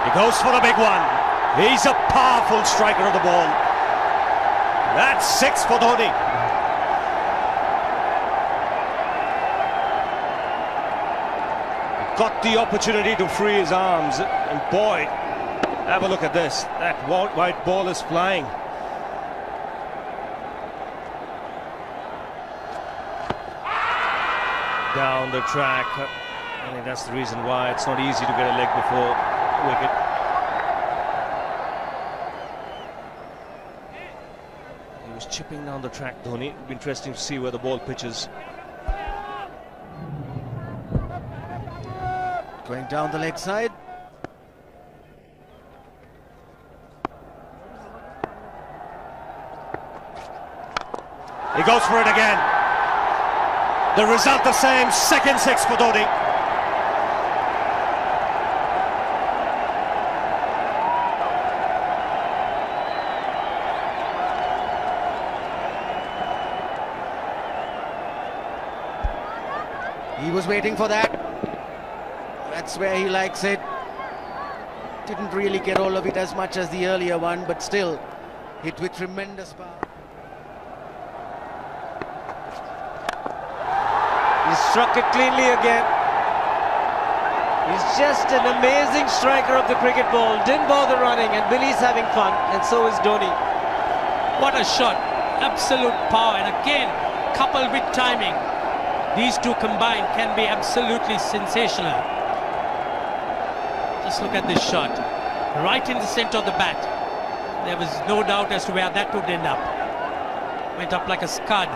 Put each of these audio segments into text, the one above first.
He goes for the big one. He's a powerful striker of the ball. That's 6 for Dhoni. Got the opportunity to free his arms, and boy, have a look at this. That white ball is flying. Down the track. I think that's the reason why it's not easy to get a leg before wicket. He was chipping down the track, Dhoni. It'll be interesting to see where the ball pitches. Going down the leg side. He goes for it again. The result the same, second 6 for Dhoni. He was waiting for that. That's where he likes it. Didn't really get all of it as much as the earlier one, but still hit with tremendous power. He struck it cleanly again. He's just an amazing striker of the cricket ball. Didn't bother running, and Billy's having fun, and so is Dhoni. What a shot. Absolute power, and again, coupled with timing. These two combined can be absolutely sensational. Just look at this shot. Right in the center of the bat. There was no doubt as to where that would end up. Went up like a scud.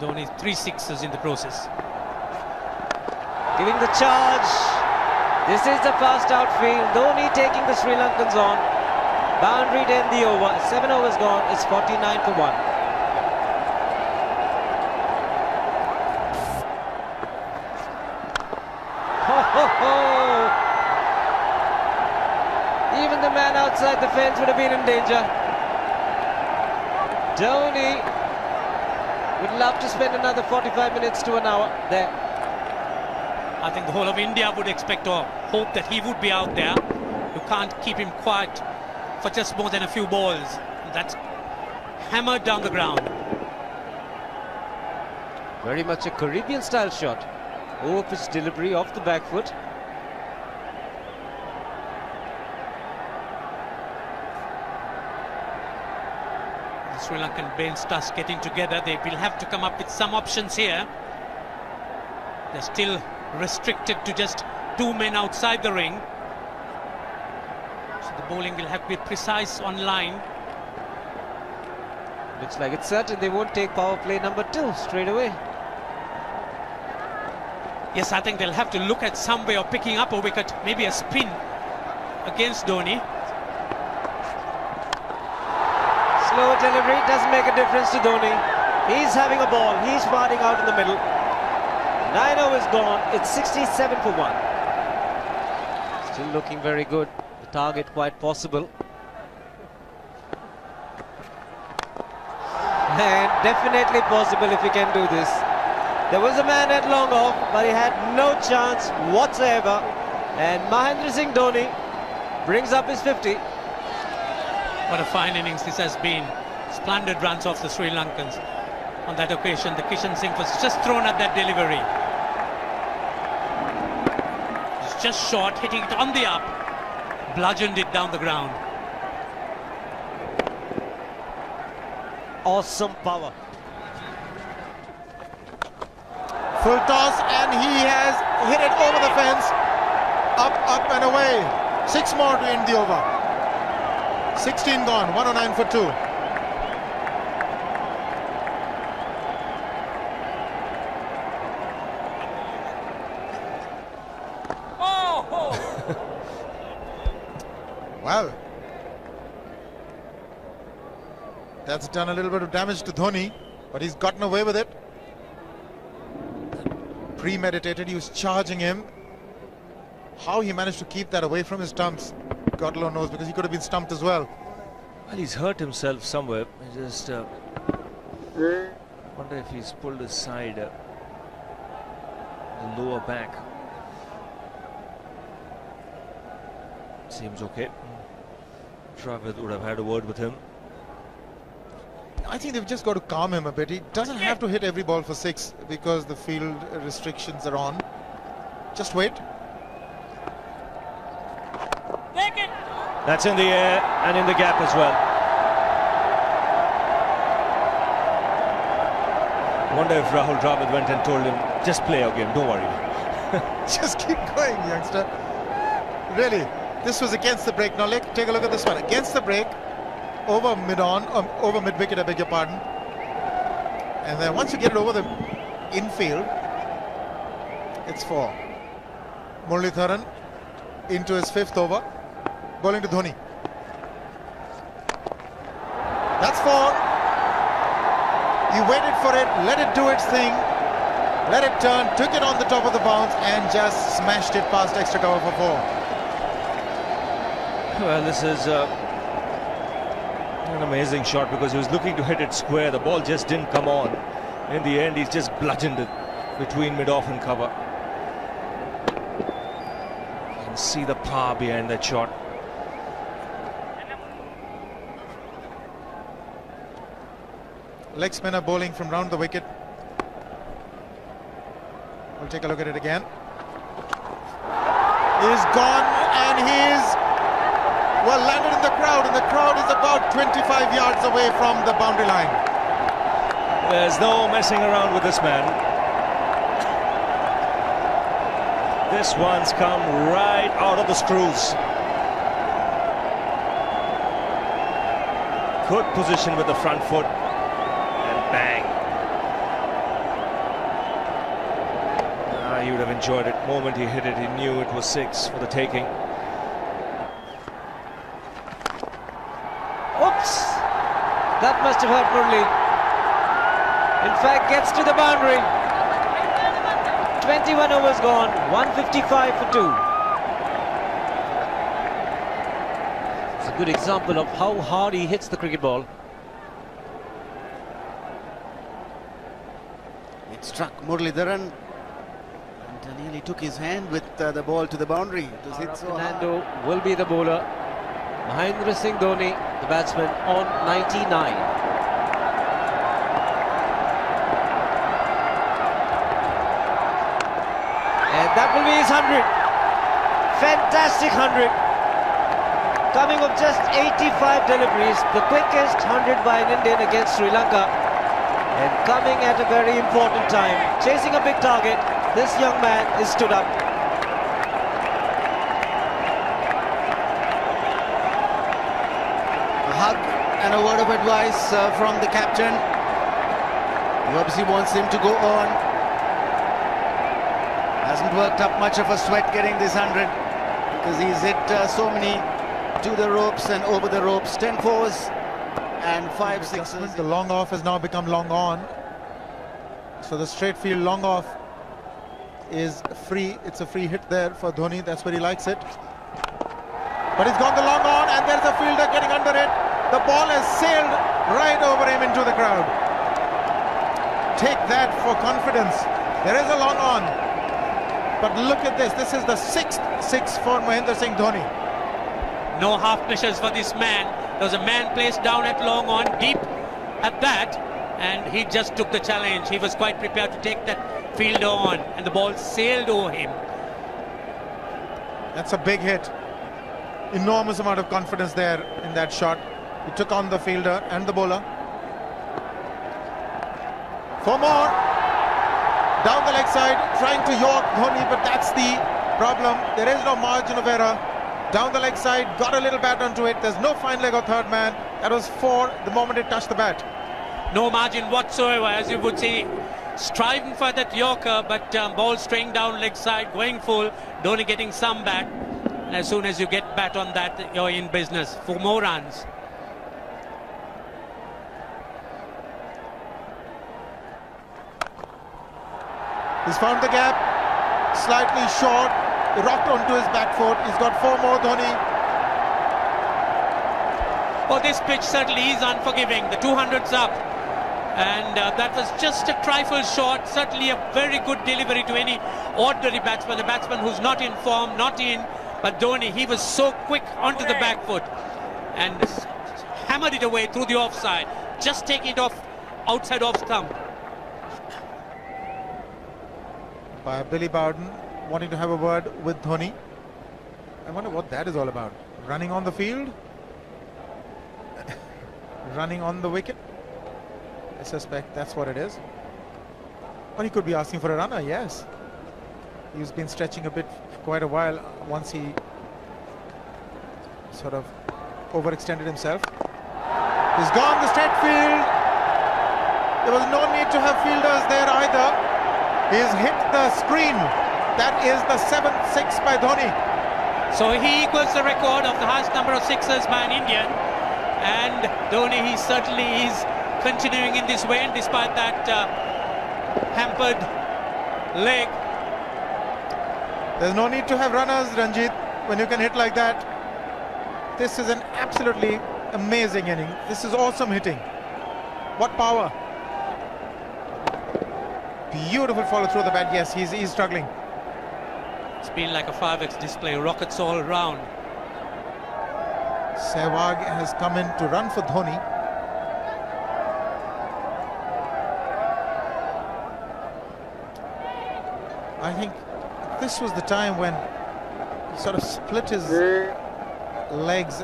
Dhoni 3 sixes in the process. Giving the charge. This is the fast outfield. Dhoni taking the Sri Lankans on. Boundary to end the over. 7 overs gone. It's 49 for 1. Even the man outside the fence would have been in danger. Dhoni would love to spend another 45 minutes to an hour there. I think the whole of India would expect or hope that he would be out there. You can't keep him quiet for just more than a few balls. That's hammered down the ground. Very much a Caribbean style shot. Over pitch delivery off the back foot. The Sri Lankan bench starts getting together. They will have to come up with some options here. They're still restricted to just 2 men outside the ring. So the bowling will have to be precise on line. Looks like it's certain they won't take power play number 2 straight away. Yes, I think they'll have to look at some way of picking up a wicket, maybe a spin against Dhoni. Slow delivery doesn't make a difference to Dhoni. He's having a ball. He's batting out in the middle. 9 overs gone. It's 67 for 1. Still looking very good. The target quite possible. And definitely possible if he can do this. There was a man at long off, but he had no chance whatsoever. And Mahendra Singh Dhoni brings up his 50. What a fine innings this has been. Splendid runs off the Sri Lankans. On that occasion, the Kishan Singh was just thrown at that delivery. It's just short, hitting it on the up. Bludgeoned it down the ground. Awesome power. Full toss, and he has hit it over the fence. Up and away. 6 more to end the over. 16 gone, 109 for 2. Oh! Well, that's done a little bit of damage to Dhoni, but he's gotten away with it. Premeditated, he was charging him. How he managed to keep that away from his stumps, God alone knows, because he could have been stumped as well. Well, he's hurt himself somewhere. I just wonder if he's pulled his side, the lower back. Seems okay. Travis would have had a word with him. I think they've just got to calm him a bit. He doesn't have to hit every ball for 6 because the field restrictions are on. Just wait. That's in the air and in the gap as well. I wonder if Rahul Dravid went and told him, just play your game, don't worry. Just keep going, youngster. Really, this was against the break. Now take a look at this one. Against the break, over mid-wicket, I beg your pardon. And then once you get it over the infield, it's 4. Muralitharan into his 5th over, bowling to Dhoni. That's 4. He waited for it, let it do its thing, let it turn, took it on the top of the bounce and just smashed it past extra cover for 4. Well, this is an amazing shot because he was looking to hit it square. The ball just didn't come on. In the end, he's just bludgeoned it between mid-off and cover. You can see the power behind that shot. Leg spinner bowling from round the wicket. We'll take a look at it again. He's gone and he's landed in the crowd, and the crowd is about 25 yards away from the boundary line. There's no messing around with this man. This one's come right out of the screws. Good position with the front foot. Bang. He would have enjoyed it. The moment he hit it, he knew it was 6 for the taking. Oops! That must have hurt Murli. In fact, gets to the boundary. 21 overs gone, 155 for 2. It's a good example of how hard he hits the cricket ball. It struck Muralitharan and nearly took his hand with the ball to the boundary. It was hit so hard. Fernando will be the bowler. Mahendra Singh Dhoni, the batsman, on 99. And that will be his 100. Fantastic 100. Coming of just 85 deliveries, the quickest 100 by an Indian against Sri Lanka. And coming at a very important time, chasing a big target, this young man is stood up. A hug and a word of advice from the captain. He obviously wants him to go on. Hasn't worked up much of a sweat getting this 100 because he's hit so many to the ropes and over the ropes. 10 fours and 5 sixes. The long off has now become long on. So the straight field long off is free. It's a free hit there for Dhoni. That's where he likes it. But he's gone the long on and there's a fielder getting under it. The ball has sailed right over him into the crowd. Take that for confidence. There is a long on. But look at this. This is the 6th 6 for Mahendra Singh Dhoni. No half measures for this man. There was a man placed down at long on, deep at that, and he just took the challenge. He was quite prepared to take that fielder on, and the ball sailed over him. That's a big hit. Enormous amount of confidence there in that shot. He took on the fielder and the bowler. 4 more. Down the leg side, trying to york Dhoni, but that's the problem. There is no margin of error. Down the leg side, got a little bat onto it. There's no fine leg or third man. That was 4 the moment it touched the bat. No margin whatsoever, as you would say. Striving for that yorker, but ball straying down leg side, going full. Dhoni getting some bat. And as soon as you get bat on that, you're in business. 4 more runs. He's found the gap, slightly short, rocked onto his back foot. He's got 4 more, Dhoni. Oh, this pitch certainly is unforgiving. The 200's up. And that was just a trifle short. Certainly a very good delivery to any ordinary batsman. A batsman who's not in form, not in But Dhoni, he was so quick onto the back foot and hammered it away through the offside. Just taking it off outside off stump. By Billy Bowden wanting to have a word with Dhoni. I wonder what that is all about. Running on the field? Running on the wicket? I suspect that's what it is. Or he could be asking for a runner, yes. He's been stretching a bit for quite a while once he sort of overextended himself. He's gone the straight field. There was no need to have fielders there either. He's hit the screen. That is the 7th six by Dhoni. So he equals the record of the highest number of sixes by an Indian. And Dhoni, he certainly is continuing in this way, and despite that hampered leg. There's no need to have runners, Ranjit, when you can hit like that. This is an absolutely amazing inning. This is awesome hitting. What power. Beautiful follow through the bat. Yes, he's struggling. It's been like a 5x display, rockets all around. Sehwag has come in to run for Dhoni. I think this was the time when he sort of split his legs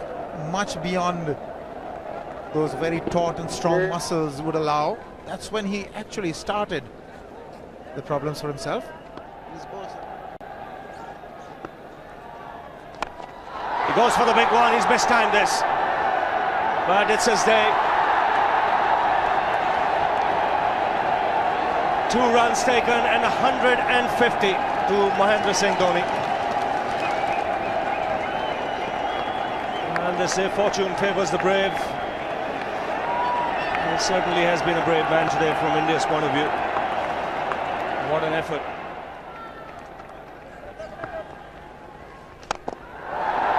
much beyond those very taut and strong muscles would allow. That's when he actually started the problems for himself. He goes for the big one. He's mistimed this, but it's his day. 2 runs taken and 150 to Mahendra Singh Dhoni. And they say fortune favours the brave. He certainly has been a brave man today from India's point of view. What an effort.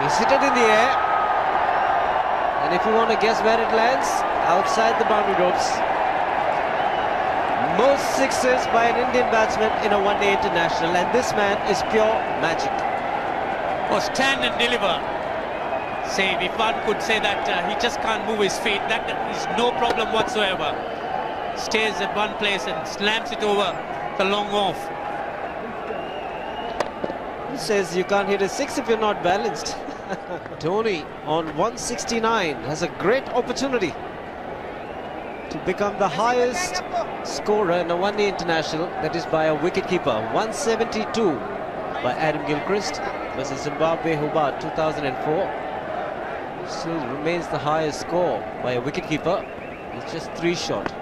He's hit it in the air. And if you want to guess where it lands, outside the boundary ropes. Most sixes by an Indian batsman in a one-day international, and this man is pure magic. Or stand and deliver. Save, if one could say that he just can't move his feet, that is no problem whatsoever. Stays at one place and slams it over the long off. He says you can't hit a six if you're not balanced. Dhoni on 169 has a great opportunity to become the highest scorer in a one-day international, that is by a wicketkeeper. 172 by Adam Gilchrist versus Zimbabwe Hobart 2004. Still remains the highest score by a wicketkeeper. It's just 3 short.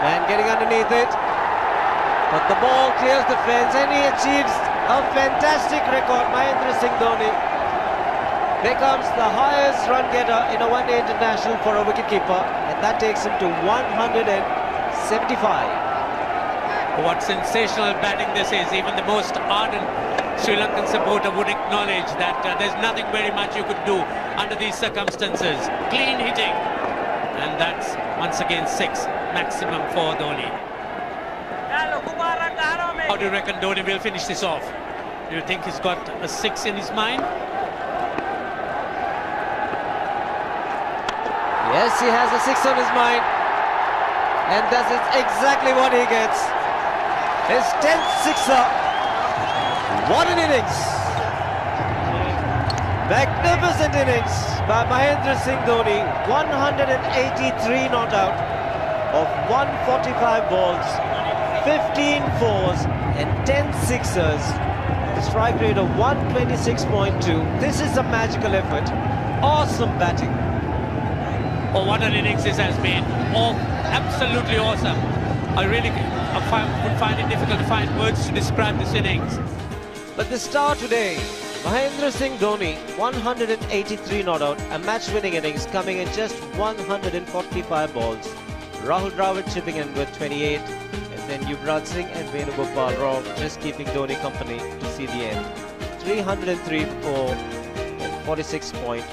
Man getting underneath it, but the ball clears the fence and he achieves a fantastic record. Mahendra Singh Dhoni becomes the highest run getter in a one-day international for a wicketkeeper, and that takes him to 175. What sensational batting this is. Even the most ardent Sri Lankan supporter would acknowledge that there's nothing very much you could do under these circumstances. Clean hitting, and that's once again 6 maximum for Dhoni. How do you reckon Dhoni will finish this off? Do you think he's got a 6 in his mind? Yes, he has a 6 on his mind, and that is exactly what he gets. His 10th sixer. What an innings! Magnificent innings by Mahendra Singh Dhoni. 183 not out of 145 balls, 15 fours and 10 sixers. Strike rate of 126.2. This is a magical effort. Awesome batting. Oh, what an innings this has been. Oh, absolutely awesome. I really would find it difficult to find words to describe this innings. But the star today, Mahendra Singh Dhoni, 183 not out, a match-winning innings coming in just 145 balls. Rahul Dravid chipping in with 28, and then Yuvraj Singh and Venugopal Rao just keeping Dhoni company to see the end. 303 for 46 point.